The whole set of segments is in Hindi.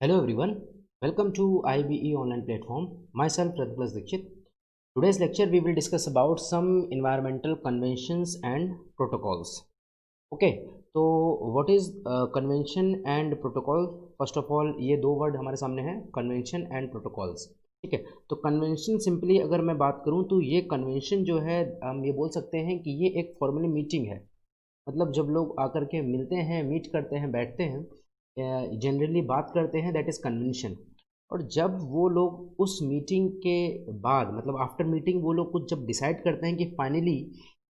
Hello everyone, welcome to IBE online platform. Myself Pratiblas Dikshit. Today's lecture we will discuss about some environmental conventions and protocols. Okay, तो what is convention and protocol? First of all ये दो वर्ड हमारे सामने हैं convention and protocols. ठीक है, तो कन्वेंशन सिंपली अगर मैं बात करूं तो ये कन्वेंशन जो है हम ये बोल सकते हैं कि ये एक फॉर्मली मीटिंग है। मतलब जब लोग आकर के मिलते हैं, मीट करते हैं, बैठते हैं, जनरली बात करते हैं, दैट इज़ कन्वेंशन। और जब वो लोग उस मीटिंग के बाद मतलब आफ्टर मीटिंग वो लोग कुछ जब डिसाइड करते हैं कि फाइनली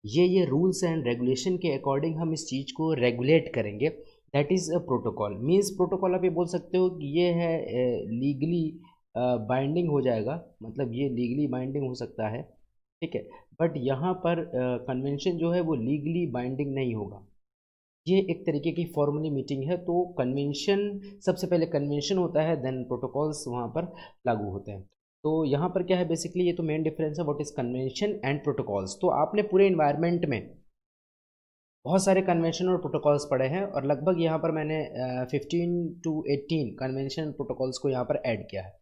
ये रूल्स एंड रेगुलेशन के अकॉर्डिंग हम इस चीज़ को रेगुलेट करेंगे, that is a protocol. Means protocol आप ये बोल सकते हो कि ये है लीगली बाइंडिंग हो जाएगा, मतलब ये लीगली बाइंडिंग हो सकता है। ठीक है, बट यहाँ पर कन्वेंशन जो है वो लीगली बाइंडिंग नहीं होगा। ये एक तरीके की फॉर्मली मीटिंग है। तो कन्वेंशन, सबसे पहले कन्वेंशन होता है, देन प्रोटोकॉल्स वहाँ पर लागू होते हैं। तो यहाँ पर क्या है, बेसिकली ये तो मेन डिफरेंस है what is convention and protocols. तो आपने पूरे इन्वायरमेंट में बहुत सारे कन्वेंशन और प्रोटोकॉल्स पढ़े हैं और लगभग यहाँ पर मैंने 15 to 18 कन्वेंशन प्रोटोकॉल्स को यहाँ पर ऐड किया है।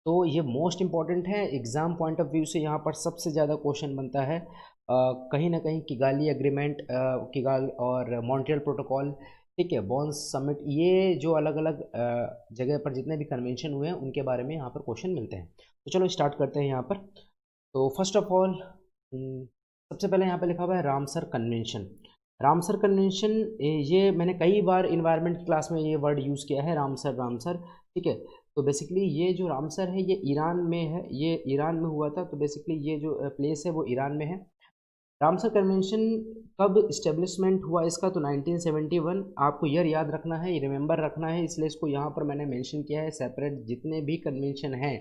तो ये मोस्ट इंपॉर्टेंट है एग्ज़ाम पॉइंट ऑफ व्यू से। यहाँ पर सबसे ज़्यादा क्वेश्चन बनता है कहीं ना कहीं किगाली एग्रीमेंट, किगाल और मॉन्ट्रियल प्रोटोकॉल, ठीक है, बॉन्स समिट, ये जो अलग अलग जगह पर जितने भी कन्वेंशन हुए हैं उनके बारे में यहाँ पर क्वेश्चन मिलते हैं। तो चलो स्टार्ट करते हैं यहाँ पर। तो फर्स्ट ऑफ ऑल सबसे पहले यहाँ पर लिखा हुआ है रामसर कन्वेंशन। रामसर कन्वेंशन, ये मैंने कई बार इन्वायरमेंट क्लास में ये वर्ड यूज़ किया है, रामसर रामसर। ठीक है, तो बेसिकली ये जो रामसर है ये ईरान में है, ये ईरान में हुआ था। तो बेसिकली ये जो प्लेस है वो ईरान में है। रामसर कन्वेंशन कब इस्टेब्लिशमेंट हुआ इसका, तो 1971। आपको ईयर याद रखना है, रिमेंबर रखना है, इसलिए इसको यहाँ पर मैंने मेंशन किया है सेपरेट। जितने भी कन्वेंशन हैं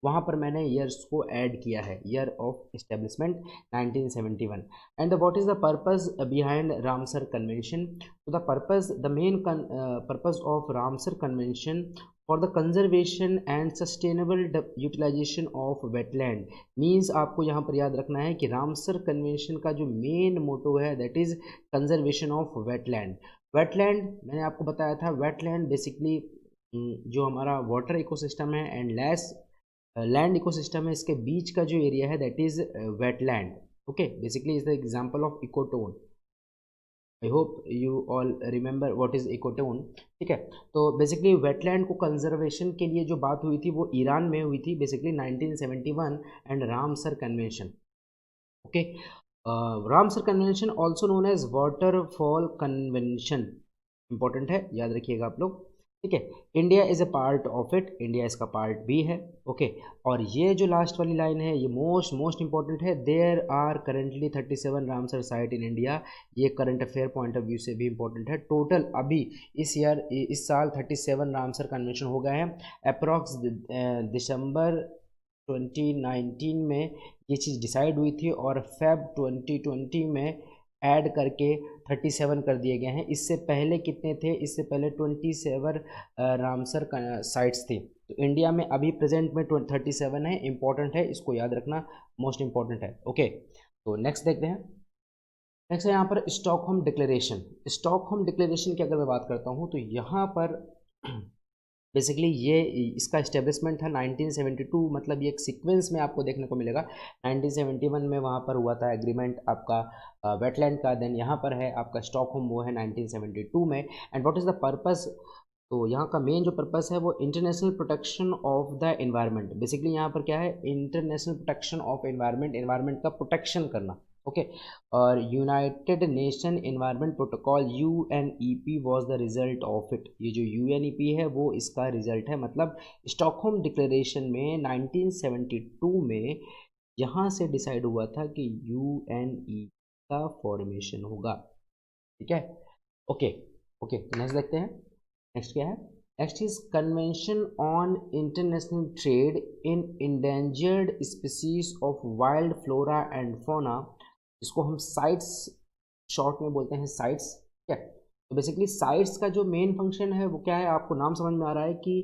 वहाँ पर मैंने ईयर्स को ऐड किया है, year of establishment 1971। And what is the purpose behind Ramsar convention? तो the purpose, the main purpose of Ramsar convention for the conservation and sustainable utilization of wetland. Means आपको यहाँ पर याद रखना है कि रामसर कन्वेंशन का जो मेन मोटो है that is conservation of wetland. Wetland मैंने आपको बताया था, वेटलैंड बेसिकली जो हमारा वाटर इकोसिस्टम है एंड लैंड इकोसिस्टम है, इसके बीच का जो एरिया है that is wetland. Okay, basically is the example of ecotone. I hope you all remember what is ecotone. ठीक है, तो बेसिकली वेटलैंड को कंजर्वेशन के लिए जो बात हुई थी वो ईरान में हुई थी, basically 1971 and Ramsar convention. Okay, Ramsar convention also known as waterfall convention, important है, याद रखिएगा आप लोग। ठीक है, India is a part of it, India इसका पार्ट भी है। ओके, और ये जो लास्ट वाली लाइन है ये मोस्ट मोस्ट इंपॉर्टेंट है, there are currently 37 Ramsar site in India. ये current affair point of view से भी इंपॉर्टेंट है। टोटल अभी इस साल 37 रामसर कन्वेंशन हो गए हैं। अप्रॉक्स दिसंबर 2019 में ये चीज़ डिसाइड हुई थी और फेब 2020 में ऐड करके 37 कर दिए गए हैं। इससे पहले कितने थे? इससे पहले 27 रामसर साइट्स थी। तो इंडिया में अभी प्रेजेंट में 37 है। इंपॉर्टेंट है, इसको याद रखना, मोस्ट इंपॉर्टेंट है। ओके, तो नेक्स्ट देखते हैं। नेक्स्ट है यहाँ पर स्टॉकहोम डिक्लेरेशन। स्टॉकहोम डिक्लेरेशन की अगर मैं बात करता हूँ तो यहाँ पर बेसिकली ये इसका इस्टेब्लिशमेंट था 1972। मतलब ये एक सीक्वेंस में आपको देखने को मिलेगा। 1971 में वहाँ पर हुआ था एग्रीमेंट आपका वेटलैंड का, देन यहाँ पर है आपका स्टॉकहोम, वो है 1972 में। And what is the purpose? तो यहाँ का मेन जो पर्पस है वो international protection of the environment. Basically यहाँ पर क्या है, international protection of environment, environment का प्रोटेक्शन करना। ओके, और United nation environment protocol UNEP was the result of it. ये जो यूएनईपी है वो इसका रिजल्ट है। मतलब स्टॉकहोम डिक्लेरेशन में 1972 में यहाँ से डिसाइड हुआ था कि यूएनई का फॉर्मेशन होगा। ठीक है, ओके ओके, नेक्स्ट देखते हैं। नेक्स्ट क्या है? Next is convention on international trade in endangered species of wild flora and fauna. इसको हम साइट्स शॉर्ट में बोलते हैं, साइट्स। ठीक है, तो बेसिकली साइट्स का जो मेन फंक्शन है वो क्या है, आपको नाम समझ में आ रहा है कि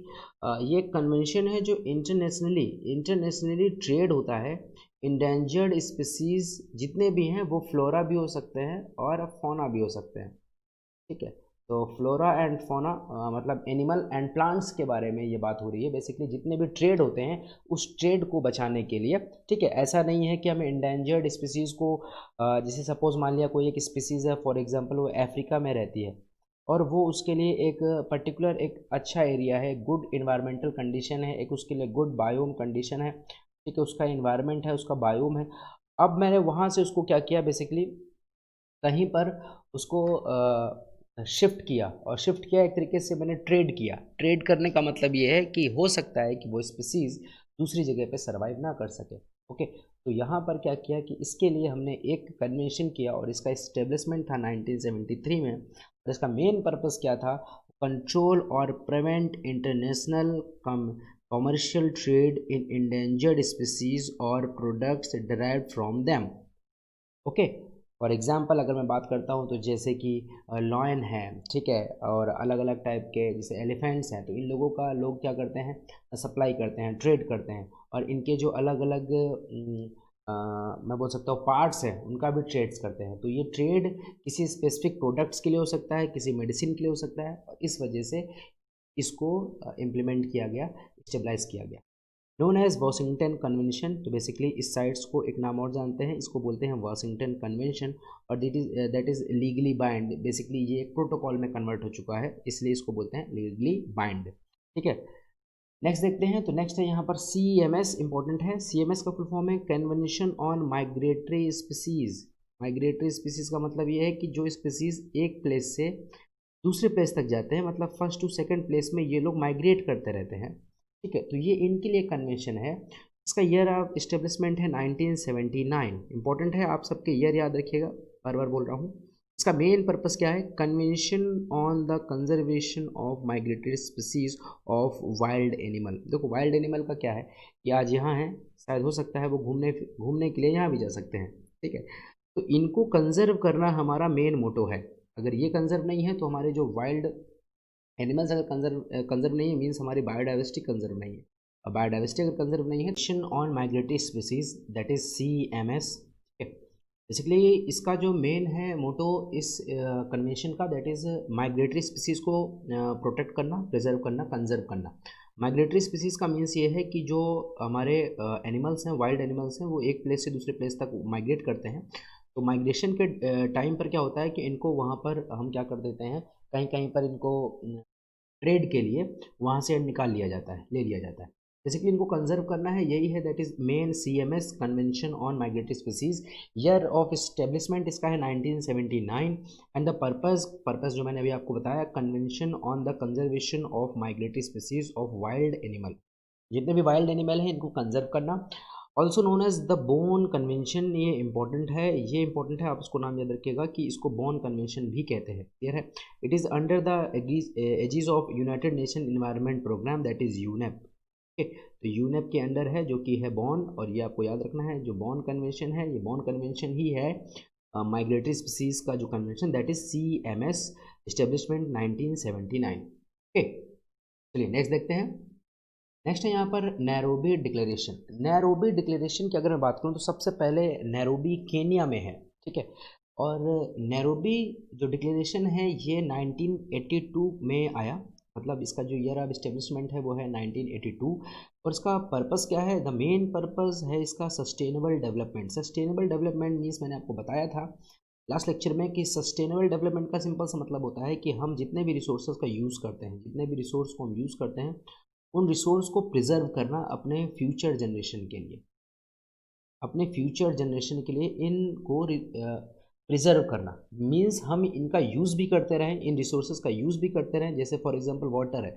ये कन्वेंशन है जो इंटरनेशनली ट्रेड होता है। इंडेंजर्ड स्पीसीज जितने भी हैं वो फ्लोरा भी हो सकते हैं और फौना भी हो सकते हैं। ठीक है, तो फ्लोरा एंड फोना मतलब एनिमल एंड प्लांट्स के बारे में ये बात हो रही है। बेसिकली जितने भी ट्रेड होते हैं उस ट्रेड को बचाने के लिए, ठीक है। ऐसा नहीं है कि हमें इंडेंजर्ड स्पीसीज़ को जैसे सपोज मान लिया कोई एक स्पीसीज़ है, फॉर एग्जांपल वो अफ्रीका में रहती है और वो उसके लिए एक पर्टिकुलर एक अच्छा एरिया है, गुड इन्वायरमेंटल कंडीशन है, एक उसके लिए गुड बायोम कंडीशन है, ठीक है, उसका इन्वायरमेंट है, उसका बायोम है। अब मैंने वहाँ से उसको क्या किया, बेसिकली कहीं पर उसको शिफ्ट किया, और शिफ्ट किया एक तरीके से मैंने ट्रेड किया। ट्रेड करने का मतलब ये है कि हो सकता है कि वो स्पीसीज़ दूसरी जगह पे सरवाइव ना कर सके। ओके, तो यहाँ पर क्या किया कि इसके लिए हमने एक कन्वेंशन किया और इसका इस्टेब्लिशमेंट था 1973 में। और इसका मेन पर्पस क्या था, कंट्रोल और prevent international commercial trade in endangered species और products derived from them. Okay, for example अगर मैं बात करता हूँ तो जैसे कि लॉयन है, ठीक है, और अलग अलग टाइप के जैसे एलिफेंट्स हैं, तो इन लोगों का लोग क्या करते हैं, सप्लाई करते हैं, ट्रेड करते हैं, और इनके जो अलग अलग मैं बोल सकता हूँ पार्ट्स हैं उनका भी ट्रेड्स करते हैं। तो ये ट्रेड किसी स्पेसिफिक प्रोडक्ट्स के लिए हो सकता है, किसी मेडिसिन के लिए हो सकता है, और इस वजह से इसको इम्प्लीमेंट किया गया, स्टेबलाइज किया गया, नोन एज वाशिंगटन कन्वेंशन। तो बेसिकली इस साइट्स को एक नाम और जानते हैं, इसको बोलते हैं वाशिंगटन कन्वेंशन, और that is legally bind. Basically ये एक प्रोटोकॉल में कन्वर्ट हो चुका है, इसलिए इसको बोलते हैं लीगली बाइंड, ठीक है। नेक्स्ट देखते हैं, तो नेक्स्ट है यहाँ पर CMS इंपॉर्टेंट है। CMS का फुल फॉर्म है convention on migratory species. Migratory species का मतलब ये है कि जो स्पीसीज एक प्लेस से दूसरे प्लेस तक जाते हैं, मतलब फर्स्ट टू सेकंड प्लेस में ये लोग माइग्रेट करते रहते हैं, ठीक है। तो ये इनके लिए कन्वेंशन है। इसका ईयर ऑफ इस्टेब्लिशमेंट है 1979। इंपॉर्टेंट है, आप सबके ईयर याद रखिएगा, बार बार बोल रहा हूँ। इसका मेन पर्पस क्या है, convention on the conservation of migratory species of wild animal. देखो वाइल्ड एनिमल का क्या है कि आज यहाँ है, शायद हो सकता है वो घूमने घूमने के लिए यहाँ भी जा सकते हैं, ठीक है। तो इनको कंजर्व करना हमारा मेन मोटो है। अगर ये कंजर्व नहीं है तो हमारे जो वाइल्ड एनिमल्स अगर कंजर्व नहीं है, मीन्स हमारी बायोडाइवर्सिटी कंजर्व नहीं है। और बायोडाइवर्सिटी अगर कंजर्व नहीं है, action on migratory species, that is CMS। Basically इसका जो मेन है मोटो इस कन्वेंशन का, दैट इज माइग्रेटरी स्पीसीज को प्रोटेक्ट करना, प्रिजर्व करना, कंजर्व करना। माइग्रेटरी स्पीसीज का मीन्स ये है कि जो हमारे एनिमल्स हैं, वाइल्ड एनिमल्स हैं, वो एक प्लेस से दूसरे प्लेस तक माइग्रेट करते हैं। तो माइग्रेशन के टाइम पर क्या होता है कि इनको वहाँ पर हम क्या कर देते हैं, कहीं कहीं पर इनको ट्रेड के लिए वहाँ से निकाल लिया जाता है, ले लिया जाता है। बेसिकली इनको कंजर्व करना है, यही है, that is main CMS convention on migratory species. Year of establishment इसका है 1979। एंड द पर्पस जो मैंने अभी आपको बताया, convention on the conservation of migratory species of wild animal. जितने भी वाइल्ड एनिमल हैं इनको कंजर्व करना। Also known as the Bonn convention, ये इंपॉर्टेंट है, ये इंपॉर्टेंट है, आप इसको नाम याद रखिएगा कि इसको बोन कन्वेंशन भी कहते हैं, क्लियर है। It is under the aegis of United Nation environment programme, that is UNEP। तो UNEP के अंडर है, जो कि है बॉन, और ये आपको याद रखना है, जो बॉन कन्वेंशन है, ये बॉन कन्वेंशन ही है माइग्रेटरी स्पीसीज का जो convention, that is CMS, establishment 1979। Okay, चलिए नेक्स्ट देखते हैं। नेक्स्ट है यहाँ पर नैरोबी डिक्लेरेशन। नैरोबी डिक्लेरेशन की अगर मैं बात करूँ तो सबसे पहले नैरोबी केनिया में है, ठीक है। और नैरोबी जो डिक्लेरेशन है ये 1982 में आया, मतलब इसका जो ईयर ऑफ इस्टेब्लिशमेंट है वो है 1982। और इसका पर्पस क्या है, द मेन पर्पस है इसका sustainable development. Sustainable development means मैंने आपको बताया था लास्ट लेक्चर में कि सस्टेनेबल डेवलपमेंट का सिंपल सा मतलब होता है कि हम जितने भी रिसोर्सेज का यूज़ करते हैं, जितने भी रिसोर्स को हम यूज़ करते हैं, उन रिसोर्स को प्रिजर्व करना अपने फ्यूचर जनरेशन के लिए, अपने फ्यूचर जनरेशन के लिए इनको प्रिजर्व करना। मीन्स हम इनका यूज़ भी करते रहें, इन रिसोर्सेज का यूज़ भी करते रहें। जैसे फॉर एग्जांपल वाटर है,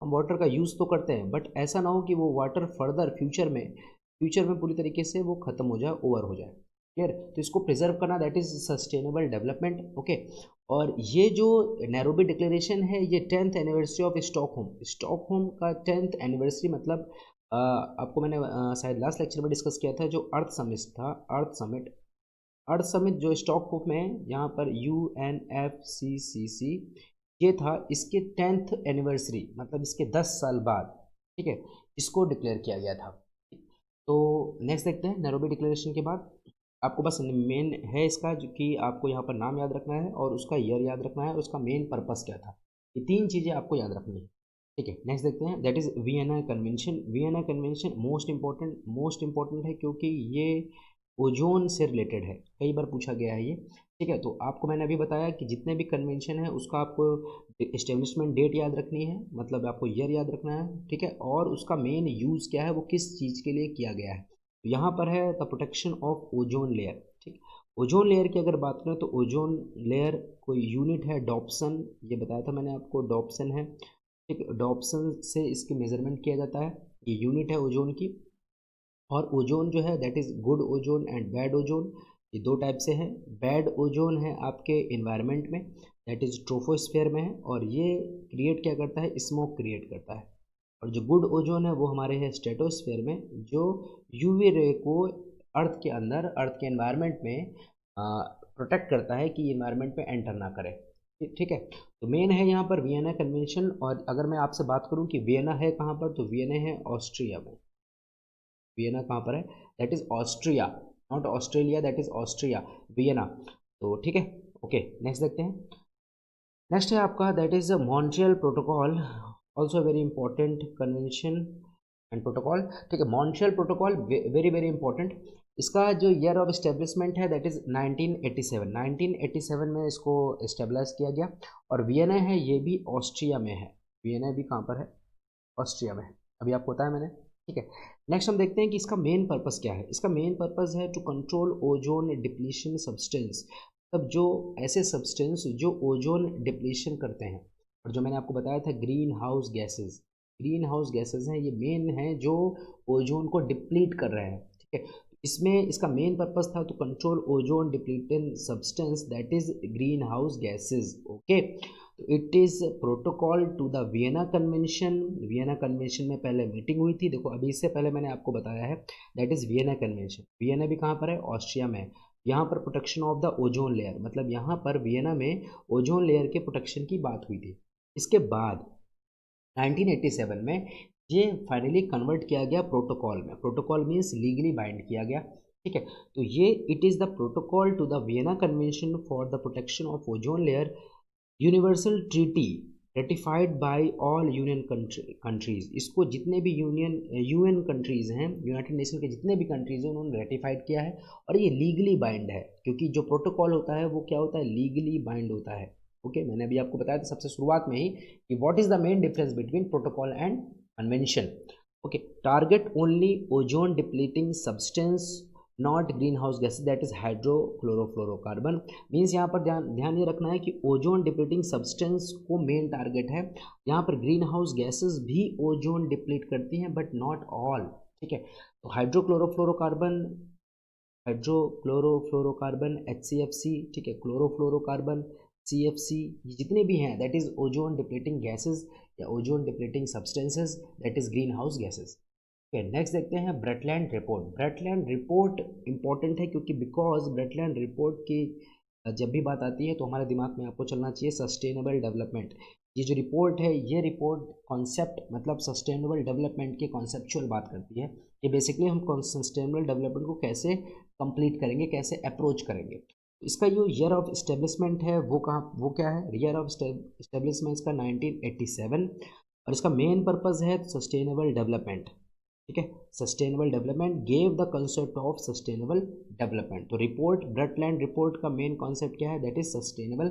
हम वाटर का यूज़ तो करते हैं, बट ऐसा ना हो कि वो वाटर फर्दर फ्यूचर में पूरी तरीके से वो ख़त्म हो जाए, ओवर हो जाए, क्लियर। तो इसको प्रिजर्व करना, that is sustainable development, okay. और ये जो नैरोबी डिक्लेरेशन है, ये 10th एनिवर्सरी ऑफ स्टॉकहोम का 10th एनिवर्सरी, मतलब आपको मैंने शायद लास्ट लेक्चर में डिस्कस किया था, जो अर्थ समिट जो स्टॉकहोम में, यहाँ पर UNFCCC, ये था, इसके 10th एनिवर्सरी, मतलब इसके 10 साल बाद, ठीक है, इसको डिक्लेयर किया गया था। तो नेक्स्ट देखते हैं नैरोबी डिक्लेरेशन के बाद। आपको बस मेन है इसका जो कि आपको यहाँ पर नाम याद रखना है और उसका ईयर याद रखना है और उसका मेन पर्पस क्या था। ये 3 चीज़ें आपको याद रखनी है। ठीक है, नेक्स्ट देखते हैं, that is Vienna convention. Vienna convention most important है क्योंकि ये ओजोन से रिलेटेड है, कई बार पूछा गया है ये। ठीक है, तो आपको मैंने अभी बताया कि जितने भी कन्वेंशन है उसका आपको इस्टेब्लिशमेंट डेट याद रखनी है, मतलब आपको ईयर याद रखना है। ठीक है, और उसका मेन यूज़ क्या है, वो किस चीज़ के लिए किया गया है। तो यहाँ पर है the protection of ozone layer. ठीक, ओजोन लेयर की अगर बात करें तो ओजोन लेयर कोई यूनिट है डॉप्सन, ये बताया था मैंने आपको, डॉप्सन है। ठीक, डॉप्सन से इसकी मेजरमेंट किया जाता है, ये यूनिट है ओजोन की। और ओजोन जो है that is good ozone and bad ozone, ये 2 टाइप से हैं। बैड ओजोन है आपके इन्वायरमेंट में, दैट इज़ ट्रोपोस्फेयर में है, और ये क्रिएट क्या करता है, स्मोक क्रिएट करता है। और जो गुड ओजोन है वो हमारे है स्ट्रेटोस्फेयर में, जो यूवी रे को अर्थ के अंदर, अर्थ के एनवायरनमेंट में प्रोटेक्ट करता है कि इन्वायरमेंट में एंटर ना करे। ठीक है, तो मेन है यहाँ पर वियना कन्वेंशन। और अगर मैं आपसे बात करूँ कि वियना है कहाँ पर, तो वियना है ऑस्ट्रिया में। वियना कहाँ पर है, that is Austria, not Australia, that is Austria, Vienna. तो ठीक है, ओके, नेक्स्ट देखते हैं। नेक्स्ट है आपका that is Montreal protocol, also very important convention and protocol. ठीक है, Montreal protocol very very important. इसका जो ईयर ऑफ इस्टेब्लिशमेंट है दैट इज़ 1987, 1987 में इसको इस्टेब्लिश किया गया। और वियना है ये भी ऑस्ट्रिया में है, वियना भी कहाँ पर है, ऑस्ट्रिया में है, अभी आपको बताया मैंने। ठीक है, नेक्स्ट हम देखते हैं कि इसका मेन पर्पस क्या है। इसका मेन पर्पस है to control ozone depletion substance, तब जो ऐसे सब्सटेंस जो ओजोन डिप्लीशन करते हैं। और जो मैंने आपको बताया था green house gases, green house gases हैं, ये मेन हैं जो ओजोन को डिप्लीट कर रहे हैं। ठीक है, इसमें इसका मेन पर्पस था to control ozone depleting substance that is green house gases. Okay, तो it is protocol to the Vienna convention. Vienna convention में पहले मीटिंग हुई थी, देखो अभी इससे पहले मैंने आपको बताया है, that is Vienna convention. Vienna भी कहाँ पर है, ऑस्ट्रिया में है। यहाँ पर protection of the ozone layer, मतलब यहाँ पर वियना में ओजोन लेयर के प्रोटेक्शन की बात हुई थी। इसके बाद 1987 में ये फाइनली कन्वर्ट किया गया प्रोटोकॉल में। प्रोटोकॉल मीन्स लीगली बाइंड किया गया। ठीक है, तो ये it is the protocol to the Vienna convention for the protection of ozone layer, universal treaty ratified by all union countries. इसको जितने भी यूएन कंट्रीज़ हैं, यूनाइटेड नेशन के जितने भी कंट्रीज़ हैं, उन्होंने रेटिफाइड किया है। और ये लीगली बाइंड है, क्योंकि जो प्रोटोकॉल होता है वो क्या होता है, लीगली बाइंड होता है। ओके, मैंने अभी आपको बताया था सबसे शुरुआत में ही कि what is the main difference between protocol and convention. Okay, target only ozone depleting substance not green house gases, that is hydrochlorofluorocarbon. Means यहाँ पर ध्यान ये रखना है कि ओजोन डिप्लीटिंग सब्सटेंस को मेन टारगेट है। यहाँ पर ग्रीन हाउस गैसेज भी ओजोन डिप्लीट करती हैं बट नॉट ऑल। ठीक है, तो हाइड्रोक्लोरोफ्लोरोकार्बन HCFC, ठीक है, क्लोरोफ्लोरोकार्बन CFC, ये जितने भी हैं that is ozone depleting gases या ozone depleting substances, that is green house gases. Okay, next देखते हैं Brundtland report. Brundtland report important है क्योंकि बिकॉज ब्रेटलैंड रिपोर्ट की जब भी बात आती है तो हमारे दिमाग में आपको चलना चाहिए सस्टेनेबल डेवलपमेंट। ये जो रिपोर्ट है, ये रिपोर्ट कॉन्सेप्ट मतलब सस्टेनेबल डेवलपमेंट के कॉन्सेप्चुअल बात करती है। ये बेसिकली हम सस्टेनेबल डेवलपमेंट को कैसे कंप्लीट करेंगे, कैसे अप्रोच करेंगे। इसका जो ईयर ऑफ इस्टेब्लिशमेंट है वो क्या है, ईयर ऑफ इस्टेब्लिशमेंट इसका 1987। और इसका मेन पर्पस है सस्टेनेबल डेवलपमेंट। ठीक है, sustainable development gave the concept of sustainable development. तो रिपोर्ट, ब्रेटलैंड रिपोर्ट का मेन कॉन्सेप्ट क्या है, that is sustainable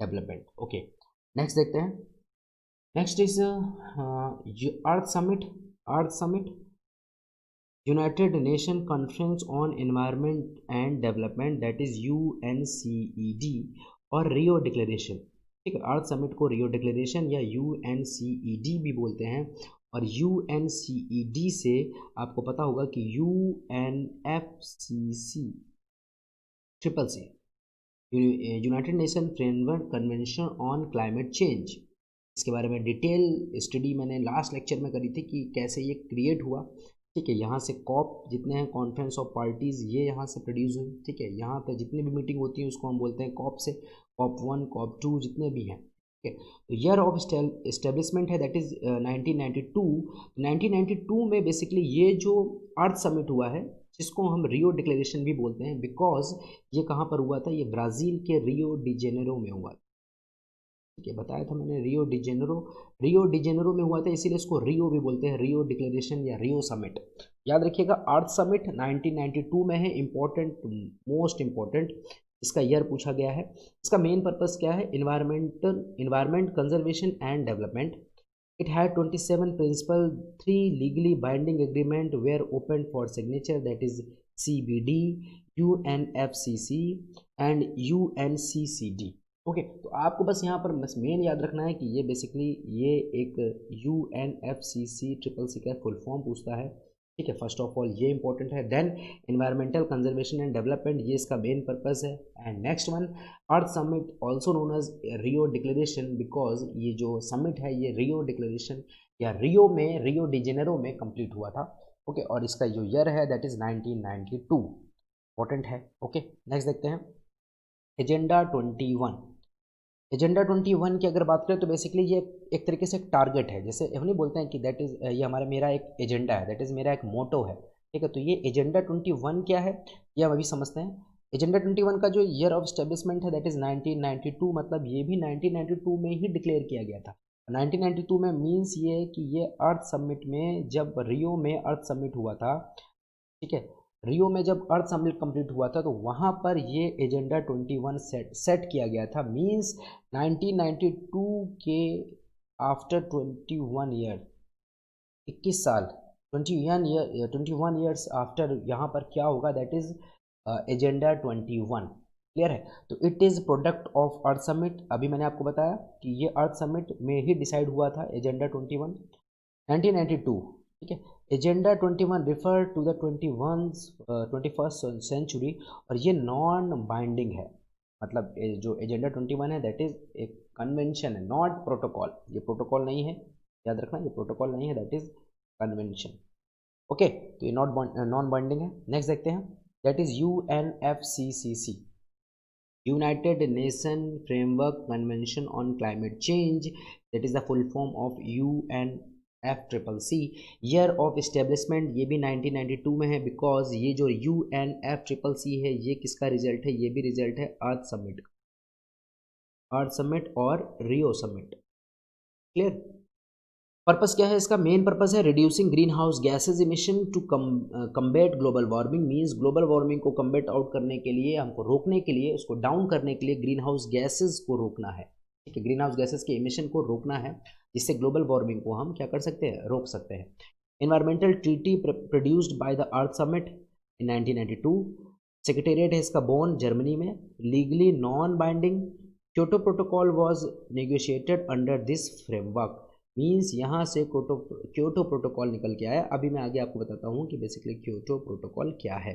development. Okay, next देखते हैं। Next is earth summit United nation conference on environment and development, that is UNCED, और रियो डिक्लेरेशन। ठीक है, अर्थ समिट को रियो डिक्लेरेशन या UNCED भी बोलते हैं। और UNCED से आपको पता होगा कि UNFCCC, United nation framework convention on climate change. इसके बारे में डिटेल स्टडी मैंने लास्ट लेक्चर में करी थी कि कैसे ये क्रिएट हुआ। ठीक है, यहाँ से कॉप जितने हैं, कॉन्फ्रेंस ऑफ पार्टीज़, ये यहाँ से प्रोड्यूस हुई। ठीक है, यहाँ पे जितनी भी मीटिंग होती है उसको हम बोलते हैं कॉप से, COP 1 COP 2 जितने भी हैं। ठीक है, तो ईयर ऑफ इस्टेब्लिशमेंट है दैट इज़ 1992। 1992 में बेसिकली ये जो अर्थ समिट हुआ है, जिसको हम रियो डिक्लेरेशन भी बोलते हैं, बिकॉज ये कहाँ पर हुआ था, ये ब्राज़ील के रियो डी जेनेरो में हुआ था। ठीक है, बताया था मैंने, रियो डी जेनेरो में हुआ था, इसीलिए इसको रियो भी बोलते हैं, रियो डिक्लेरेशन या रियो समिट। याद रखिएगा, अर्थ समिट 1992 में है, इम्पोर्टेंट, मोस्ट इम्पोर्टेंट, इसका ईयर पूछा गया है। इसका मेन पर्पस क्या है, environment conservation and development. It had 27 principal, 3 legally binding agreement were opened for signature, that is CBD, UNFCCC and UNCCD। Okay, तो आपको बस यहाँ पर बस मेन याद रखना है कि ये बेसिकली ये एक UNFCCC ट्रिपल सी का फुल फॉर्म पूछता है। ठीक है, फर्स्ट ऑफ ऑल ये इंपॉर्टेंट है। Then environmental conservation and development, ये इसका मेन पर्पस है। And next one, Earth summit also known as Rio declaration, because ये जो समिट है ये रियो डिक्लेरेशन या रियो डी जेनेरो में कंप्लीट हुआ था। ओके, और इसका जो ईयर है दैट इज 1992, इंपॉर्टेंट है। ओके, नेक्स्ट देखते हैं एजेंडा 21। एजेंडा 21 की अगर बात करें तो बेसिकली ये एक तरीके से एक टारगेट है, जैसे हम नहीं बोलते हैं कि दैट इज़ ये हमारा मेरा एक एजेंडा है, दैट इज़ मेरा एक मोटो है। ठीक है, तो ये एजेंडा 21 क्या है ये हम अभी समझते हैं। एजेंडा 21 का जो ईयर ऑफ स्टेब्लिशमेंट है दैट इज़ 1992, मतलब ये भी 1992 में ही डिक्लेयर किया गया था। 1992 में मीन्स ये है कि ये अर्थ समिट में, जब रियो में अर्थ समिट हुआ था, ठीक है, रियो में जब अर्थ समिट कंप्लीट हुआ था तो वहाँ पर ये एजेंडा 21 सेट किया गया था। मींस 1992 के आफ्टर 21 ईयर, 21 साल, 21 ईयर्स आफ्टर यहाँ पर क्या होगा, दैट इज एजेंडा 21। क्लियर है, तो it is product of earth summit. अभी मैंने आपको बताया कि ये अर्थ समिट में ही डिसाइड हुआ था एजेंडा 21 1992। ठीक है, agenda 21 refer to the 21st century, और ये नॉन बाइंडिंग है, मतलब जो एजेंडा 21 है दैट इज एक कन्वेंशन है, नॉट प्रोटोकॉल। ये प्रोटोकॉल नहीं है, याद रखना, ये प्रोटोकॉल नहीं है, दैट इज कन्वेंशन। ओके, तो ये नॉन बाइंडिंग है। नेक्स्ट देखते हैं, that is UNFCCC, United nation framework convention on climate change, that is the full form of UNFCCC। Year of establishment ये भी 1992 में है, बिकॉज ये जो UNFCCC है ये किसका रिजल्ट है, ये भी रिजल्ट है अर्थ समिट और रियो समिट। क्लियर, पर्पस क्या है इसका, मेन पर्पस है reducing green house gases emission to combat global warming. Means global warming को कम्बेट आउट करने के लिए, हमको रोकने के लिए, उसको डाउन करने के लिए ग्रीन हाउस गैसेज को रोकना है। ठीक है, ग्रीन हाउस गैसेज के इमिशन को रोकना है, जिससे ग्लोबल वार्मिंग को हम क्या कर सकते हैं, रोक सकते हैं। Environmental treaty produced by the earth summit in 1992, secretariat है इसका बोन, जर्मनी में, legally non binding. Kyoto protocol was negotiated under this framework. Means यहाँ से क्योटो प्रोटोकॉल निकल के आया। अभी मैं आगे आपको बताता हूँ कि बेसिकली क्योटो प्रोटोकॉल क्या है।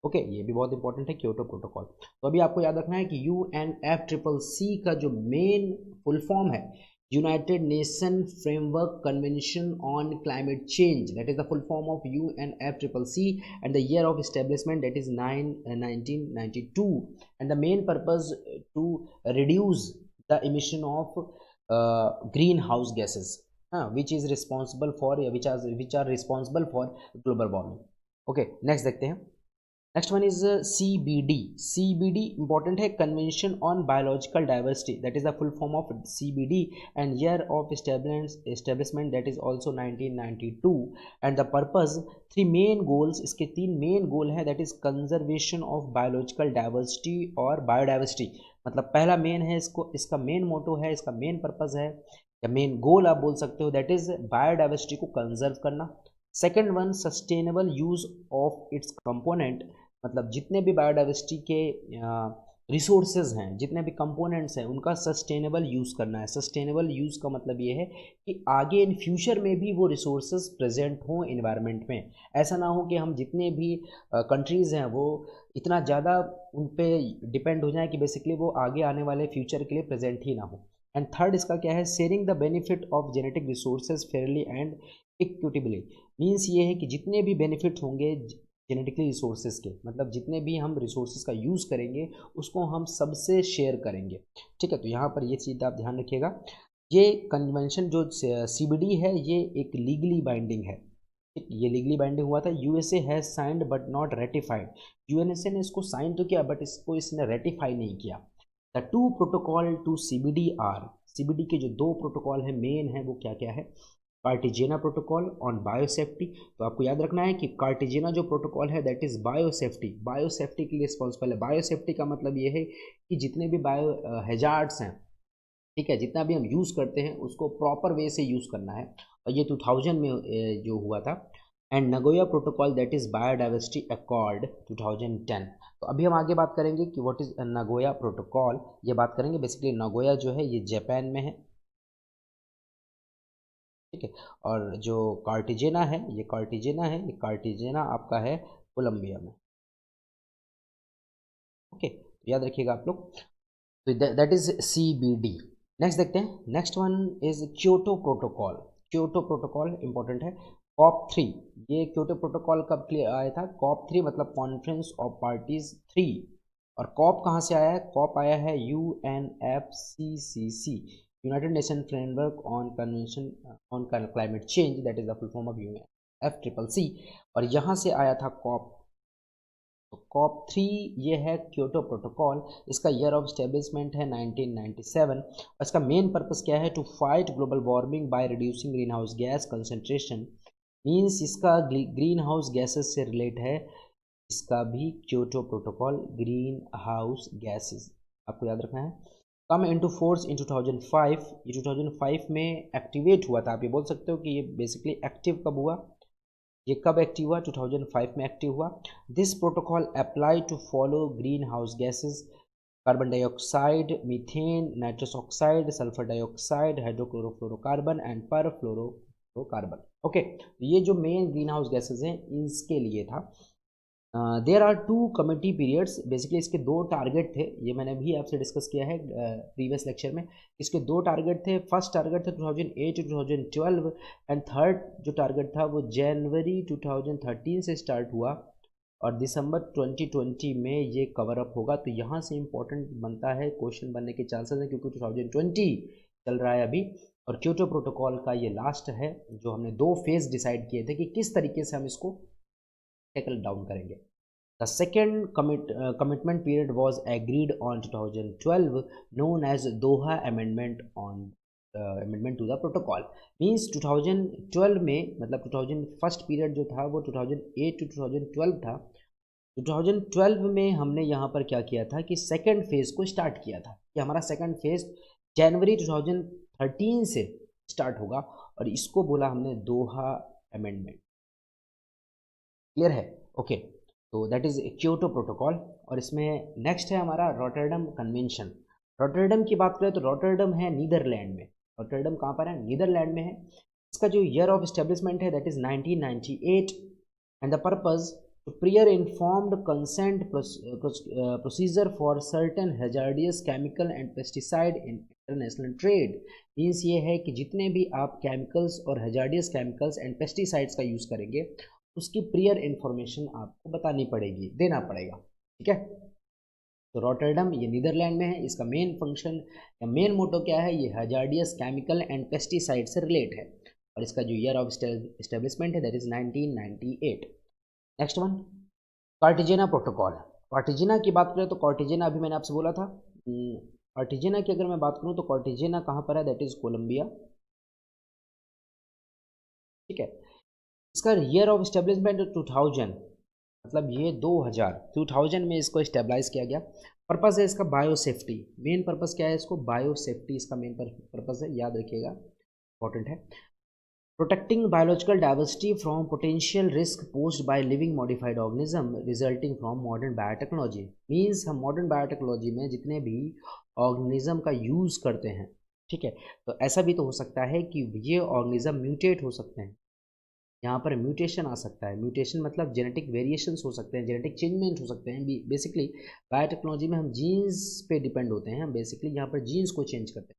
ओके, ये भी बहुत इंपॉर्टेंट है क्योटो प्रोटोकॉल। तो अभी आपको याद रखना है कि UNFCCC का जो मेन फुल फॉर्म है united nation framework convention on climate change, that is the full form of UNFCCC, and the year of establishment that is 1992, and the main purpose to reduce the emission of greenhouse gases, which is responsible for which are responsible for global warming. Okay, next देखते हैं, next one is CBD। CBD important है, convention on biological diversity, that is the full form of CBD, and year of establishment that is also 1992, and the purpose, 3 main goals, इसके 3 मेन गोल है, that is conservation of biological diversity और बायोडाइवर्सिटी। मतलब पहला मेन है, इसका मेन मोटो है, इसका मेन पर्पज है या मेन गोल आप बोल सकते हो, दैट इज बायोडाइवर्सिटी को कंजर्व करना। Second one, sustainable use of its component, मतलब जितने भी बायोडाइवर्सिटी के रिसोर्सेज हैं, जितने भी कंपोनेंट्स हैं, उनका सस्टेनेबल यूज़ करना है। सस्टेनेबल यूज़ का मतलब ये है कि आगे इन फ्यूचर में भी वो रिसोर्सेज प्रेजेंट हों इन्वायरमेंट में। ऐसा ना हो कि हम जितने भी कंट्रीज़ हैं वो इतना ज़्यादा उन पर डिपेंड हो जाए कि बेसिकली वो आगे आने वाले फ्यूचर के लिए प्रेजेंट ही ना हो। एंड थर्ड इसका क्या है, sharing the benefit of genetic resources Fairlie and equitably. Means ये है कि जितने भी बेनिफिट होंगे जेनेटिकली रिसोर्सेज के, मतलब जितने भी हम रिसोर्सेज का यूज़ करेंगे उसको हम सबसे शेयर करेंगे। ठीक है, तो यहाँ पर ये चीज़ आप ध्यान रखिएगा। ये कन्वेंशन जो CBD है ये एक लीगली बाइंडिंग है, ये लीगली बाइंडिंग हुआ था। USA has signed but not ratified, UNSA ने इसको साइन तो किया बट इसको इसने रेटिफाई नहीं किया। The two protocol to CBD are, CBD के जो दो प्रोटोकॉल है मेन है वो क्या क्या है? कार्टिजेना प्रोटोकॉल ऑन बायोसेफ्टी, तो आपको याद रखना है कि कार्टिजेना जो प्रोटोकॉल है दैट इज बायोसेफ्टी, बायोसेफ्टी के लिए रिस्पॉन्सिबल है। बायोसेफ्टी का मतलब ये है कि जितने भी बायो हैजार्ड्स हैं, ठीक है, जितना भी हम यूज़ करते हैं उसको प्रॉपर वे से यूज़ करना है, और ये 2000 में जो हुआ था। And Nagoya protocol that is biodiversity accord 2010। तो अभी हम आगे बात करेंगे कि व्हाट इज़ नगोया प्रोटोकॉल, ये बात करेंगे। बेसिकली नगोया जो है ये जापान में है, ठीक है, और जो कार्टिजेना है ये कार्टिजेना है, ये कार्टिजेना आपका है कोलंबिया में। ओके, तो याद रखिएगा आप लोग। तो दैट इज CBD। नेक्स्ट देखते हैं, next one is Kyoto protocol. Kyoto protocol important है। COP3, ये क्योटो प्रोटोकॉल कब आया था? COP3 मतलब कॉन्फ्रेंस ऑफ पार्टीज 3। और कॉप कहाँ से आया है? कॉप आया है UNFCCC, United nation framework on convention on climate change, that is the full form of UNFCCC, और यहाँ से आया था कॉप। तो COP3 ये है क्योटो प्रोटोकॉल, इसका ईयर ऑफ स्टेब्लिशमेंट है 1997, और इसका मेन पर्पस क्या है? To fight global warming by reducing green house gas concentration. Means इसका ग्रीन हाउस गैसेस से रिलेट है, इसका भी Kyoto protocol green house gases, आपको याद रखना है। कम इनटू फोर्स इन 2005, ये 2005 में एक्टिवेट हुआ था। आप ये बोल सकते हो कि ये बेसिकली एक्टिव कब हुआ? ये कब एक्टिव हुआ? 2005 में एक्टिव हुआ। This protocol apply to follow green house gases, carbon dioxide, methane, nitrous oxide, sulphur dioxide, hydrochlorofluorocarbon and perfluorocarbon. Okay, ये जो मेन ग्रीन हाउस गैसेज हैं इसके लिए था। There are two committee periods, basically इसके दो टारगेट थे, ये मैंने भी आपसे डिस्कस किया है प्रीवियस लेक्चर में। इसके दो टारगेट थे। फर्स्ट टारगेट था 2008 टू 2012, एंड थर्ड जो टारगेट था वो जनवरी 2013 से स्टार्ट हुआ और दिसंबर 2020 में ये कवर अप होगा। तो यहाँ से इंपॉर्टेंट बनता है, क्वेश्चन बनने के चांसेस हैं, क्योंकि 2020 चल रहा है अभी, और क्योटो प्रोटोकॉल का ये लास्ट है जो हमने दो फेज डिसाइड किए थे कि किस तरीके से हम इसको टैकल डाउन करेंगे। The second commitment period was agreed on 2012, known as Doha Amendment on amendment to the protocol. Means 2012 में, मतलब 2000 फर्स्ट पीरियड जो था वो 2008 टू 2012 था। 2012 में हमने यहाँ पर क्या किया था कि सेकेंड फेज को स्टार्ट किया था, कि हमारा सेकेंड फेज जनवरी 2013 से स्टार्ट होगा, और इसको बोला हमने दोहा अमेंडमेंट। क्लियर है? ओके, तो दैट इज क्योटो प्रोटोकॉल। और इसमें नेक्स्ट है हमारा रॉटरडम कन्वेंशन। रॉटरडम की बात करें तो रॉटरडम है नीदरलैंड में। रॉटरडम कहाँ पर है? नीदरलैंड में है। इसका जो ईयर ऑफ एस्टेब्लिशमेंट है that is 1998, and the purpose to prior informed consent procedure for certain hazardous chemical and pesticide in international trade. Means ये है कि जितने भी आप केमिकल्स और हैजार्डियस केमिकल्स एंड पेस्टिसाइड्स का यूज़ करेंगे उसकी प्रियर इन्फॉर्मेशन आपको बतानी पड़ेगी, देना पड़ेगा, ठीक है। तो रॉटरडम ये नीदरलैंड में है। इसका मेन फंक्शन या मेन मोटो क्या है? ये हैजार्डियस केमिकल एंड पेस्टिसाइड से रिलेट है, और इसका जो ईयर ऑफ एस्टेब्लिशमेंट है that is 1998। Next one, Cartagena protocol. Cartagena की बात करें तो कार्टिजेना अभी मैंने आपसे बोला था। कार्टिजेना की अगर मैं बात करूँ तो कार्टिजेना कहाँ पर है? दैट इज कोलंबिया, ठीक है। इसका ईयर ऑफ एस्टेब्लिशमेंट 2000, मतलब ये 2000 में इसको स्टेबलाइज किया गया। पर्पस है इसका बायोसेफ्टी। मेन पर्पस क्या है? इसको बायोसेफ्टी इसका मेन पर्पस है, याद रखिएगा, इंपॉर्टेंट है। Protecting biological diversity from potential risk posed by living modified organism resulting from modern biotechnology. Means हम मॉडर्न बायोटेक्नोलॉजी में जितने भी ऑर्गेनिज्म का यूज़ करते हैं, ठीक है, तो ऐसा भी तो हो सकता है कि ये ऑर्गेनिज्म म्यूटेट हो सकते हैं, यहाँ पर म्यूटेशन आ सकता है। म्यूटेशन मतलब जेनेटिक वेरिएशंस हो सकते हैं, जेनेटिक चेंजमेंट हो सकते हैं। बेसिकली बायोटेक्नोलॉजी में हम जीन्स पे डिपेंड होते हैं, हम बेसिकली यहाँ पर जीन्स को चेंज करते हैं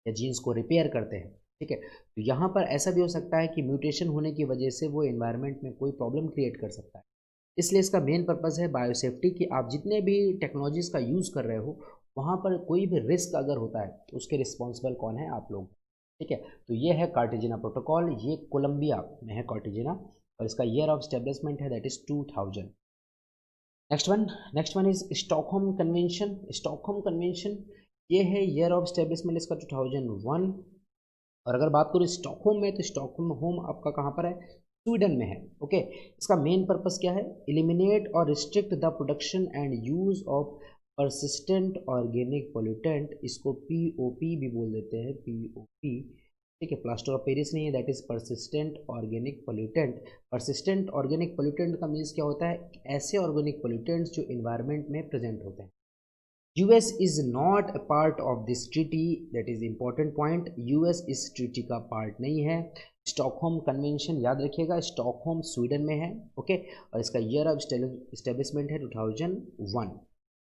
या जीन्स को रिपेयर करते हैं, ठीक है। तो यहाँ पर ऐसा भी हो सकता है कि म्यूटेशन होने की वजह से वो एनवायरनमेंट में कोई प्रॉब्लम क्रिएट कर सकता है। इसलिए इसका मेन पर्पज़ है बायोसेफ्टी, कि आप जितने भी टेक्नोलॉजीज़ का यूज़ कर रहे हो वहाँ पर कोई भी रिस्क अगर होता है तो उसके रिस्पॉन्सिबल कौन है? आप लोग, ठीक है। तो ये है कार्टिजेना प्रोटोकॉल, ये कोलंबिया में है कार्टिजेना, और इसका ईयर ऑफ एस्टेब्लिशमेंट है that is 2000। Next one is Stockholm convention. Stockholm convention ये है ईयर ऑफ एस्टेब्लिशमेंट इसका 2001। और अगर बात करूँ स्टॉकहोम में तो स्टॉकहोम होम आपका कहाँ पर है, स्वीडन में है। ओके, इसका मेन पर्पस क्या है, एलिमिनेट और restrict the production and use of persistent organic pollutant, इसको पीओपी भी बोल देते हैं, पीओपी, ठीक है, प्लास्टर ऑफ पेरिस नहीं है, that is persistent organic pollutant. Persistent organic pollutant का मीन्स क्या होता है, ऐसे ऑर्गेनिक पोल्यूटेंट्स जो इन्वायरमेंट में प्रेजेंट होते हैं। US is not a part of this treaty, that is important point, US इस treaty का part नहीं है। स्टॉकहोम कन्वेंशन याद रखिएगा, स्टॉकहोम स्वीडन में है। ओके, और इसका ईयर ऑफ एस्टेब्लिशमेंट है 2001।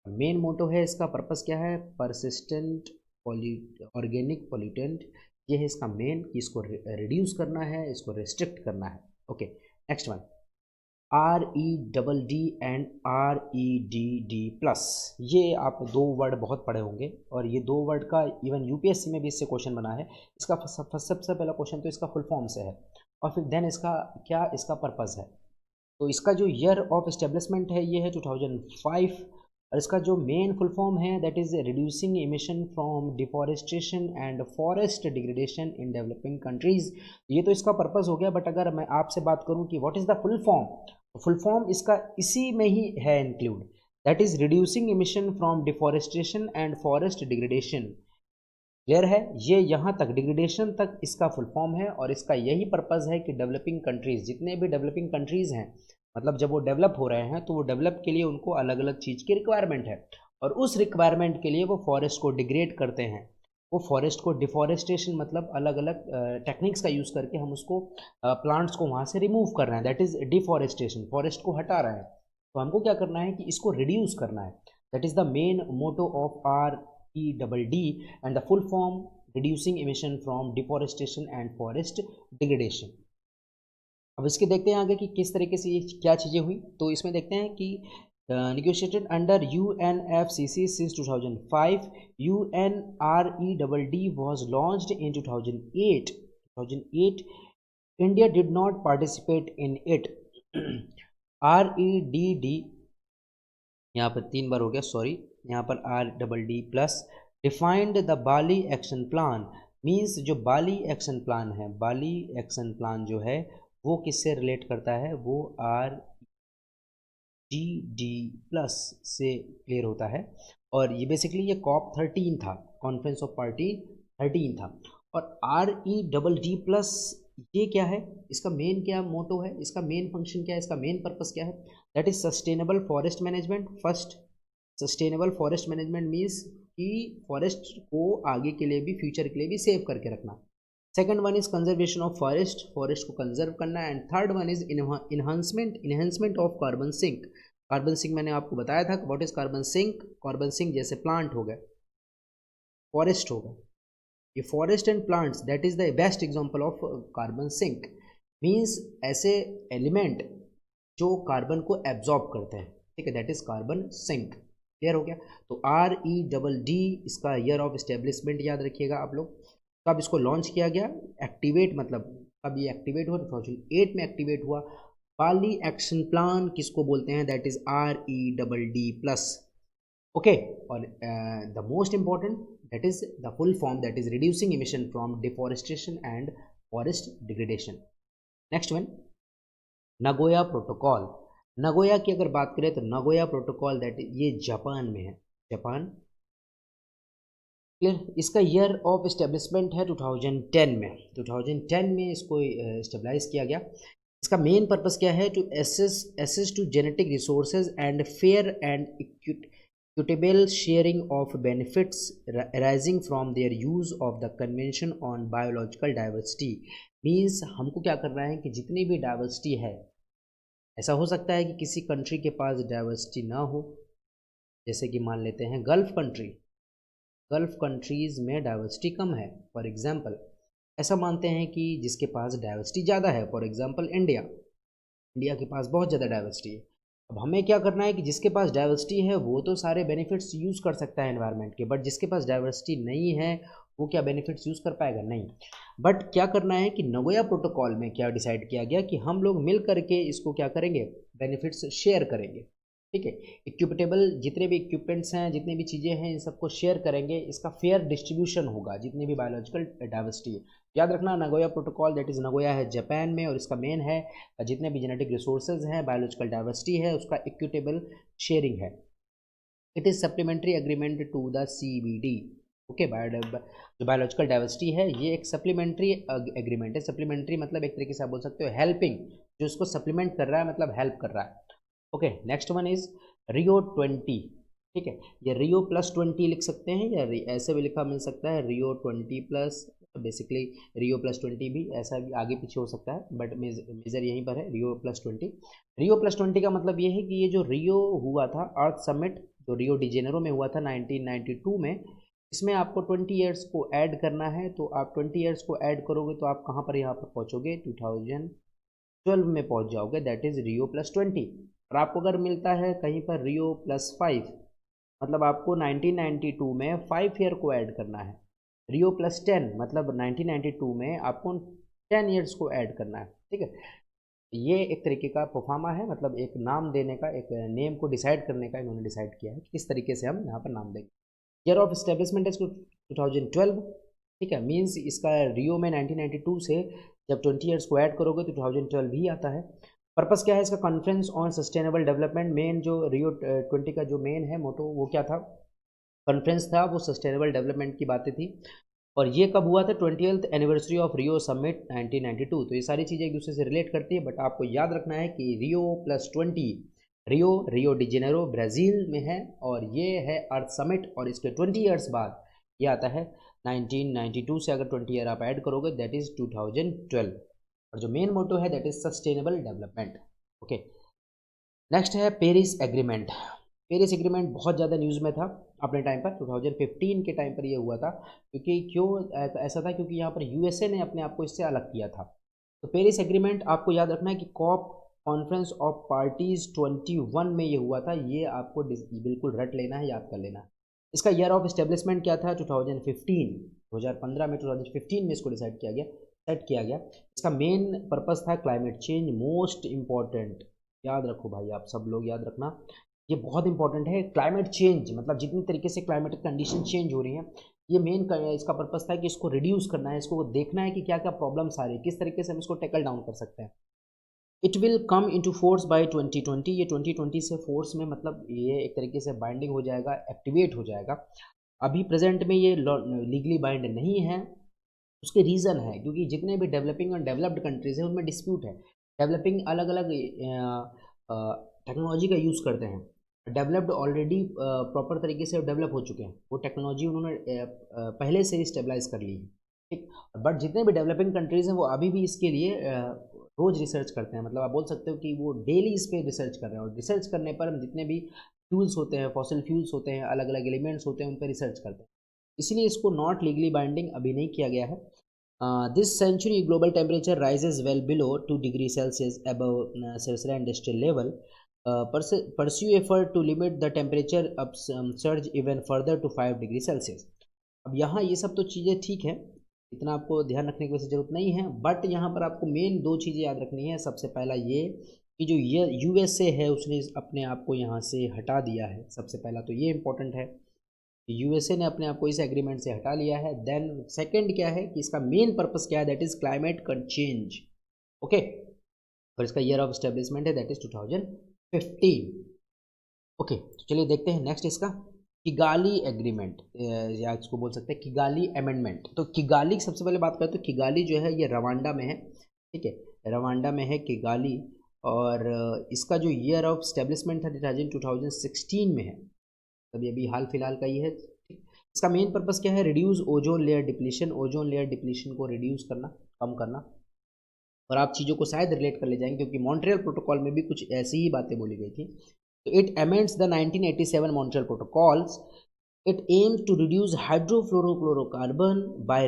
मेन मोटो है इसका, पर्पस क्या है, परसिस्टेंट ऑर्गेनिक पोल्यूटेंट, ये है इसका मेन, कि इसको रिड्यूस करना है, इसको रिस्ट्रिक्ट करना है। Okay, next one REDD and REDD+, ये आप दो वर्ड बहुत पढ़े होंगे, और ये दो वर्ड का इवन यूपीएससी में भी इससे क्वेश्चन बना है। इसका सबसे पहला क्वेश्चन तो इसका फुल फॉर्म से है, और फिर देन इसका क्या, इसका पर्पस है। तो इसका जो ईयर ऑफ एस्टेब्लिशमेंट है ये है 2005, और इसका जो मेन फुल फॉर्म है that is reducing emission from deforestation and forest degradation in developing countries. ये तो इसका पर्पस हो गया, बट अगर मैं आपसे बात करूं कि what is the full form, तो फुल फॉर्म इसका इसी में ही है include, that is reducing emission from deforestation and forest degradation. Clear है, ये यहाँ तक डिग्रेडेशन तक इसका फुल फॉर्म है, और इसका यही पर्पस है कि डेवलपिंग कंट्रीज, जितने भी डेवलपिंग कंट्रीज हैं, मतलब जब वो डेवलप हो रहे हैं तो वो डेवलप के लिए उनको अलग अलग चीज़ की रिक्वायरमेंट है, और उस रिक्वायरमेंट के लिए वो फॉरेस्ट को डिग्रेड करते हैं। वो फॉरेस्ट को डिफॉरेस्टेशन मतलब अलग अलग टेक्निक्स का यूज़ करके हम उसको प्लांट्स को वहाँ से रिमूव कर रहे हैं, दैट इज़ डिफॉरेस्टेशन, फॉरेस्ट को हटा रहे हैं। तो हमको क्या करना है कि इसको रिड्यूस करना है, that is the main motto of REDD and the full form reducing emission from deforestation and forest degradation. अब इसके देखते हैं आगे कि किस तरीके से ये क्या चीज़ें हुई। तो इसमें देखते हैं कि negotiated under UNFCCC since 2005, UNREDD was launched in 2008. India did not participate in it. REDD यहाँ पर 3 बार हो गया, सॉरी, यहाँ पर REDD+ defined the Bali Action Plan, means जो बाली एक्शन प्लान है, बाली एक्शन प्लान जो है वो किससे रिलेट करता है, वो REDD+ से क्लियर होता है। और ये बेसिकली ये COP13 था, कॉन्फ्रेंस ऑफ पार्टी 13 था। और REDD+ ये क्या है, इसका मेन क्या मोटो है, इसका मेन फंक्शन क्या है, इसका मेन पर्पस क्या है, that is sustainable forest management. First, sustainable forest management means कि फॉरेस्ट को आगे के लिए भी, फ्यूचर के लिए भी सेव करके रखना। Second one is conservation of forest, forest को कंजर्व करना। And third one is enhancement of carbon sink. Carbon sink मैंने आपको बताया था, what is carbon sink, carbon sink जैसे प्लांट हो गए, फॉरेस्ट हो गए, ये forest and plants, that is the best example of carbon sink, means ऐसे एलिमेंट जो कार्बन को एब्जॉर्ब करते हैं, ठीक है, that is carbon sink. Clear हो गया। तो REDD इसका ईयर ऑफ एस्टेब्लिशमेंट याद रखिएगा आप लोग। कब इसको लॉन्च किया गया, एक्टिवेट मतलब कब ये एक्टिवेट हुआ, 2008 में एक्टिवेट हुआ। बाली एक्शन प्लान किसको बोलते हैं, दैट इज REDD+। ओके, और the most important that is the full form, that is reducing emission from deforestation and forest degradation. Next one, Nagoya protocol. Nagoya की अगर बात करें तो नगोया प्रोटोकॉल दैट ये जापान में है, जापान। क्लियर, इसका ईयर ऑफ एस्टेब्लिशमेंट है 2010 में, 2010 में इसको स्टेबलाइज किया गया। इसका मेन पर्पस क्या है, to access to genetic resources and fair and equitable sharing of benefits arising from their use of the convention on biological diversity. Means हमको क्या करना है कि जितनी भी डाइवर्सिटी है, ऐसा हो सकता है कि किसी कंट्री के पास डाइवर्सिटी ना हो, जैसे कि मान लेते हैं गल्फ कंट्रीज़ में डाइवर्सिटी कम है, फॉर एग्जांपल। ऐसा मानते हैं कि जिसके पास डाइवर्सिटी ज़्यादा है, फॉर एग्जांपल इंडिया के पास बहुत ज़्यादा डाइवर्सिटी है। अब हमें क्या करना है कि जिसके पास डाइवर्सिटी है वो तो सारे बेनिफिट्स यूज़ कर सकता है एनवायरनमेंट के, बट जिसके पास डाइवर्सिटी नहीं है वो क्या बेनिफिट्स यूज़ कर पाएगा? नहीं। बट क्या करना है कि नगोया प्रोटोकॉल में क्या डिसाइड किया गया कि हम लोग मिल करके इसको क्या करेंगे, बेनिफिट्स शेयर करेंगे। ठीक है, इक्विटेबल जितने भी इक्विपमेंट्स हैं, जितनी भी चीज़ें हैं, इन सबको शेयर करेंगे, इसका फेयर डिस्ट्रीब्यूशन होगा जितनी भी बायोलॉजिकल डाइवर्सिटी है। याद रखना Nagoya protocol, that is Nagoya है जापान में, और इसका मेन है जितने भी जेनेटिक रिसोर्सेज हैं, बायोलॉजिकल डाइवर्सिटी है, उसका इक्विटेबल शेयरिंग है। It is supplementary agreement to the CBD। Okay, जो बायोलॉजिकल डाइवर्सिटी है ये एक सप्लीमेंट्री एग्रीमेंट है। सप्लीमेंट्री मतलब एक तरीके से आप बोल सकते हो हेल्पिंग, जो इसको सप्लीमेंट कर रहा है मतलब हेल्प कर रहा है। ओके, नेक्स्ट वन इज रियो 20। ठीक है, ये रियो +20 लिख सकते हैं, या ऐसे भी लिखा मिल सकता है रियो 20 प्लस, बेसिकली रियो +20 भी ऐसा भी आगे पीछे हो सकता है, बट मेजर यहीं पर है रियो +20। रियो +20 का मतलब ये है कि ये जो रियो हुआ था अर्थ समिट, जो रियो डी जेनेरो में हुआ था 1992 में, इसमें आपको 20 ईयर्स को ऐड करना है। तो आप 20 ईयर्स को ऐड करोगे तो आप कहाँ पर यहाँ पर पहुँचोगे, 2012 में पहुँच जाओगे, दैट इज़ रियो +20। और आपको अगर मिलता है कहीं पर रियो +5, मतलब आपको 1992 में 5 ईयर को ऐड करना है। रियो +10 मतलब 1992 में आपको 10 ईयर्स को ऐड करना है। ठीक है, ये एक तरीके का प्रोफार्मा है, मतलब एक नाम देने का, एक नेम को डिसाइड करने का इन्होंने डिसाइड किया है कि किस तरीके से हम यहाँ पर नाम देंगे। Year of establishment is 2012। ठीक है, मीन्स इसका रियो में 1992 से जब 20 ईयर्स को ऐड करोगे तो 2012 ही आता है। पर्पस क्या है इसका, conference on sustainable development. Main जो रियो 20 का जो मेन है मोटो वो क्या था, कॉन्फ्रेंस था, वो सस्टेनेबल डेवलपमेंट की बातें थी। और ये कब हुआ था, 20th anniversary of Rio summit 1992। तो ये सारी चीज़ें एक दूसरे से रिलेट करती है, बट आपको याद रखना है कि रियो +20, रियो डी जेनेरो ब्राज़ील में है, और ये है अर्थ समिट, और इसके 20 ईयर्स बाद ये आता है 1992 से। अगर 20 ईयर आप ऐड करोगे दैट इज़ 2012। और जो मेन मोटो है that is sustainable development. Okay, next है पेरिस एग्रीमेंट। पेरिस एग्रीमेंट बहुत ज़्यादा न्यूज़ में था अपने टाइम पर, 2015 के टाइम पर ये हुआ था। क्योंकि क्यों ऐसा था, क्योंकि यहाँ पर यूएसए ने अपने आप को इससे अलग किया था। तो पेरिस एग्रीमेंट आपको याद रखना है कि कॉप कॉन्फ्रेंस ऑफ पार्टीज 21 में ये हुआ था। ये आपको बिल्कुल रट लेना है, याद कर लेना है। इसका ईयर ऑफ इस्टेब्लिशमेंट क्या था, 2015 में 2015 में इसको डिसाइड किया गया, सेट किया गया। इसका मेन पर्पस था क्लाइमेट चेंज, मोस्ट इम्पॉर्टेंट, याद रखो भाई, आप सब लोग याद रखना, ये बहुत इंपॉर्टेंट है। क्लाइमेट चेंज मतलब जितनी तरीके से क्लाइमेटिक कंडीशन चेंज हो रही हैं, ये मेन इसका पर्पस था कि इसको रिड्यूस करना है, इसको देखना है कि क्या क्या प्रॉब्लम्स आ रही है, किस तरीके से हम इसको टैकल डाउन कर सकते हैं। It will come into force by 2020। ये 2020 से फोर्स में, मतलब ये एक तरीके से बाइंडिंग हो जाएगा, एक्टिवेट हो जाएगा। अभी प्रेजेंट में ये लीगली बाइंड नहीं है। उसके रीज़न है क्योंकि जितने भी डेवलपिंग और डेवलप्ड कंट्रीज़ हैं उनमें डिस्प्यूट है। डेवलपिंग अलग अलग टेक्नोलॉजी का यूज़ करते हैं, डेवलप्ड ऑलरेडी प्रॉपर तरीके से डेवलप हो चुके हैं, वो टेक्नोलॉजी उन्होंने पहले से ही स्टेबलाइज कर ली है। ठीक, बट जितने भी डेवलपिंग कंट्रीज़ हैं वो अभी भी इसके लिए रोज़ रिसर्च करते हैं, मतलब आप बोल सकते हो कि वो डेली इस पर रिसर्च कर रहे हैं। और रिसर्च करने पर हम जितने भी फ्यूल्स होते हैं, फॉसिल फ्यूल्स होते हैं, अलग अलग एलिमेंट्स होते हैं, उन पर रिसर्च करते हैं। इसलिए इसको नॉट लीगली बाइंडिंग अभी नहीं किया गया है। This century global temperature rises well below 2 degree Celsius above Switzerland industrial level. pursue effort to limit the temperature upsurge even further to 5 degree Celsius. अब यहाँ ये सब तो चीज़ें ठीक है, इतना आपको ध्यान रखने की वैसे ज़रूरत नहीं है, बट यहाँ पर आपको मेन 2 चीज़ें याद रखनी है। सबसे पहला ये कि जो ये यूएसए है उसने अपने आप को यहाँ से हटा दिया है, सबसे पहला तो ये इम्पोर्टेंट है, यूएसए ने अपने आप को इस एग्रीमेंट से हटा लिया है। देन सेकंड क्या है कि इसका मेन पर्पस क्या है, that is climate change. Okay, और इसका ईयर ऑफ एस्टेब्लिशमेंट है दैट इज़ 2015। ओके, तो चलिए देखते हैं नेक्स्ट इसका किगाली एग्रीमेंट, या इसको बोल सकते हैं किगाली अमेंडमेंट। तो किगाली की सबसे पहले बात करें तो किगाली जो है ये रवांडा में है। ठीक है, रवांडा में है किगाली, और इसका जो ईयर ऑफ एस्टेब्लिशमेंट था 2016 में है, तब ये भी हाल फिलहाल का ही है। इसका मेन पर्पस क्या है, reduce ozone layer depletion, ozone layer depletion को रिड्यूस करना, कम करना। और आप चीज़ों को शायद रिलेट कर ले जाएंगे क्योंकि मॉन्ट्रियल प्रोटोकॉल में भी कुछ ऐसी ही बातें बोली गई थी। तो it amends the 1987 Montreal protocols. It aims to reduce hydrofluorochlorocarbon by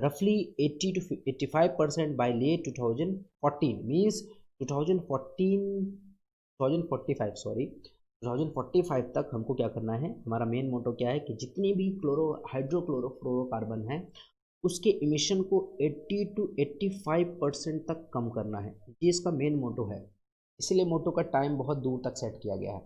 रफली 80 to 85% by late 2014, means 2045 sorry, 2045 तक हमको क्या करना है, हमारा मेन मोटो क्या है कि जितनी भी हाइड्रोक्लोरोफ्लोरोकार्बन है उसके इमिशन को 80 to 85% तक कम करना है। ये इसका मेन मोटो है, इसीलिए मोटो का टाइम बहुत दूर तक सेट किया गया है।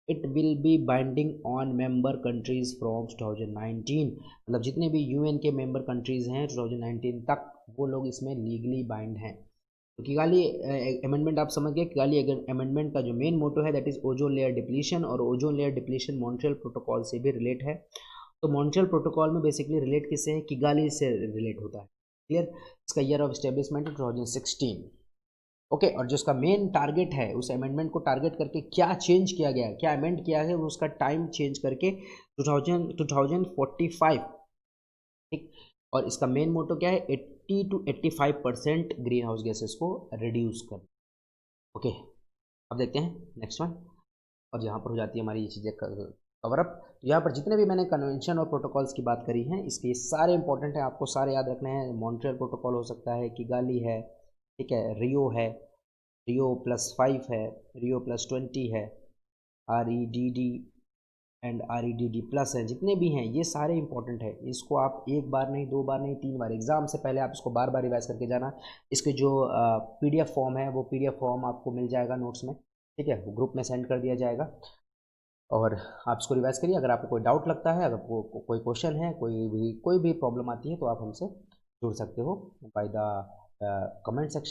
It will be binding on member countries from 2019, मतलब जितने भी यूएन के मेंबर कंट्रीज हैं 2019 तक वो लोग इसमें लीगली बाइंड हैं। तो किगाली अमेंडमेंट आप समझ गए। किगाली अमेंडमेंट का जो मेन मोटो है that is ozone layer depletion, और ozone layer depletion Montreal protocol से भी रिलेट है। तो मॉन्ट्रियल प्रोटोकॉल में बेसिकली रिलेट किससे है, किगाली से रिलेट होता है। क्लियर। इसका ईयर ऑफ एस्टेब्लिशमेंट 2016। ओके, और जो उसका मेन टारगेट है, उस अमेंडमेंट को टारगेट करके क्या चेंज किया गया है, क्या अमेंड किया है, उसका टाइम चेंज करके 2045, ठीक। और इसका मेन मोटो क्या है, 80 to 85% ग्रीन हाउस गैसेस को रिड्यूस करना। ओके, अब देखते हैं नेक्स्ट वन। और यहाँ पर हो जाती है हमारी ये चीज़ें कवर अप। तो यहाँ पर जितने भी मैंने कन्वेंशन और प्रोटोकॉल्स की बात करी हैं, इसके ये सारे इंपॉर्टेंट हैं, आपको सारे याद रखने हैं। मॉन्ट्रियल प्रोटोकॉल हो सकता है, किगाली है, ठीक है, रियो है, Rio+5 है, Rio+20 है, REDD एंड REDD+ है, जितने भी हैं ये सारे इंपॉर्टेंट है। इसको आप एक बार नहीं, दो बार नहीं, 3 बार, एग्जाम से पहले आप इसको बार बार रिवाइज करके जाना। इसके जो PDF फॉर्म है वो PDF फॉर्म आपको मिल जाएगा नोट्स में, ठीक है, वो ग्रुप में सेंड कर दिया जाएगा। और आप इसको रिवाइज करिए। अगर आपको कोई डाउट लगता है, अगर कोई क्वेश्चन है, कोई भी प्रॉब्लम आती है, तो आप हमसे जुड़ सकते हो बाय द कमेंट सेक्शन।